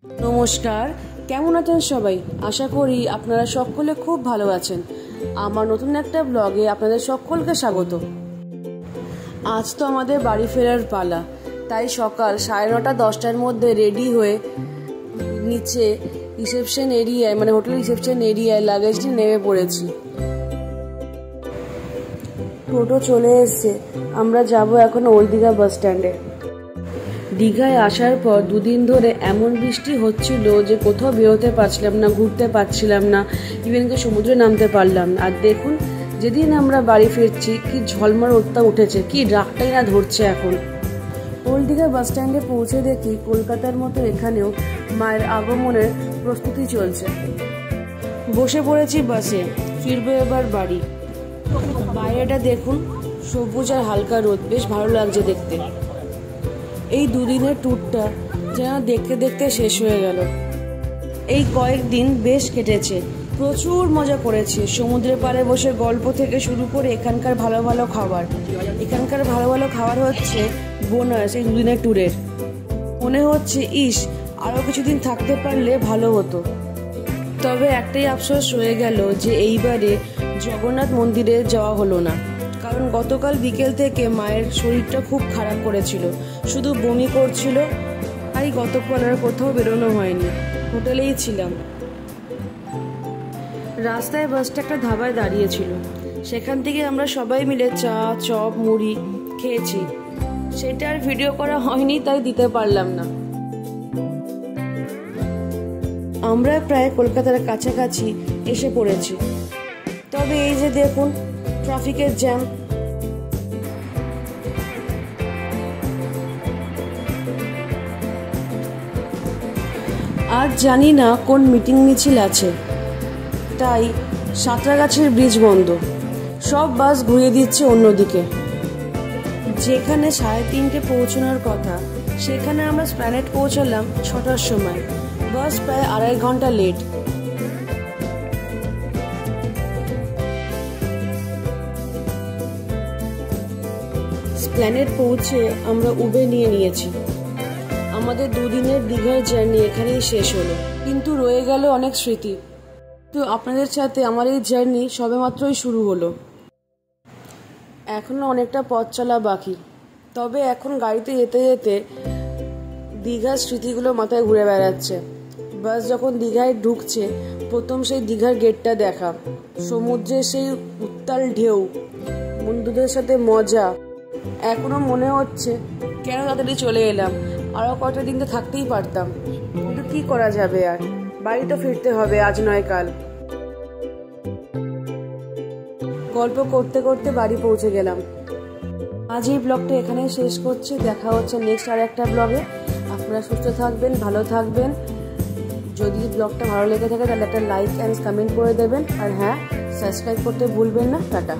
নমস্কার, কেমন আছেন সবাই? আশা করি আপনারা সকলে খুব ভালো আছেন। আমার নতুন একটা ব্লগে আপনাদের সকলকে স্বাগত। আজ তো আমাদের বাড়ি ফেরার পালা, তাই সকাল 9:30-10টার মধ্যে রেডি হয়ে নিচে রিসেপশন এরিয়ায় মানে হোটেল রিসেপশন এরিয়ায় লাগেজ নিয়ে নেমে পড়েছি। টোটো চলে এসছে, আমরা যাব এখন ওল্ড দীঘা বাস স্ট্যান্ডে। দীঘায় আসার পর দুদিন ধরে এমন বৃষ্টি হচ্ছিল যে কোথাও বেরোতে পারছিলাম না, ঘুরতে পারছিলাম না, ইভেন কি সমুদ্রে নামতে পারলাম না। আর দেখুন, যেদিন আমরা বাড়ি ফিরছি কি ঝলমল রোদটা উঠেছে, কি রাগটাই না ধরছে এখন। ওল্ড দীঘা বাস স্ট্যান্ডে পৌঁছে দেখি কলকাতার মতো এখানেও মায়ের আগমনের প্রস্তুতি চলছে। বসে পড়েছি বাসে, ফিরবো এবার বাড়ি। বাইরেটা দেখুন, সবুজ আর হালকা রোদ, বেশ ভালো লাগছে দেখতে। এই দুদিনের ট্যুরটা যেন দেখতে দেখতে শেষ হয়ে গেল। এই কয়েকদিন বেশ কেটেছে, প্রচুর মজা করেছি। সমুদ্রের পাড়ে বসে গল্প থেকে শুরু করে এখানকার ভালো ভালো খাবার। এখানকার ভালো ভালো খাবার হচ্ছে বোনাস এই দুদিনের ট্যুরের। মনে হচ্ছে আরও কিছুদিন থাকতে পারলে ভালো হতো। তবে একটাই আফসোস রয়ে গেল যে এইবারে জগন্নাথ মন্দিরে যাওয়া হলো না, কারণ গতকাল বিকেল থেকে মায়ের শরীরটা খুব খারাপ করেছিল, শুধু বমি করছিল। আর গতকাল আর কোথাও বেরোনো হয়নি, হোটেলেই ছিলাম। রাস্তায় বাসটা একটা ধাবায় দাঁড়িয়েছিল, সেখান থেকে আমরা সবাই মিলে চা, চপ, মুড়ি খেয়েছি। সেটা আর ভিডিও করা হয়নি, তাই দিতে পারলাম না। আমরা প্রায় কলকাতার কাছাকাছি এসে পড়েছি। তবে এই যে দেখুন, ট্রাফিকের জ্যাম। আজ জানি না কোন মিটিং মিছিল আছে, তাই সাঁতরাগাছির ব্রিজ বন্ধ, সব বাস ঘুরিয়ে দিচ্ছে অন্যদিকে। যেখানে 3:30 পৌঁছানোর কথা, সেখানে আমরা স্প্ল্যানেড পৌঁছালাম 6টার সময়। বাস প্রায় 2.5 ঘন্টা লেট। স্প্ল্যানেড পৌঁছে আমরা উবের নিয়েছি। আমাদের দুদিনের দীঘার জার্নি এখানেই শেষ হলো, কিন্তু রয়ে গেল অনেক স্মৃতি। তো আপনাদের সাথে আমার এই জার্নি সবেমাত্রই শুরু হলো, এখনো অনেকটা পথ চলা বাকি। তবে এখন গাড়িতে যেতে যেতে দীঘার স্মৃতিগুলো মাথায় ঘুরে বেড়াচ্ছে। বাস যখন দীঘায় ঢুকছে, প্রথম সেই দীঘার গেটটা দেখা, সমুদ্রের সেই উত্তাল ঢেউ, বন্ধুদের সাথে মজা। এখনো মনে হচ্ছে কেন তাড়াতাড়ি চলে এলাম, আরও কটা দিন তো থাকতেই পারতাম, কিন্তু কি করা যাবে আর, বাড়ি তো ফিরতে হবে আজ নয় কাল। গল্প করতে করতে বাড়ি পৌঁছে গেলাম। আজ এই ব্লগটা এখানেই শেষ করছি, দেখা হচ্ছে নেক্সট আর একটা ব্লগে। আপনারা সুস্থ থাকবেন, ভালো থাকবেন। যদি ব্লগটা ভালো লেগে থাকে তাহলে একটা লাইক অ্যান্ড কমেন্ট করে দেবেন, আর হ্যাঁ, সাবস্ক্রাইব করতে ভুলবেন না। টাটা।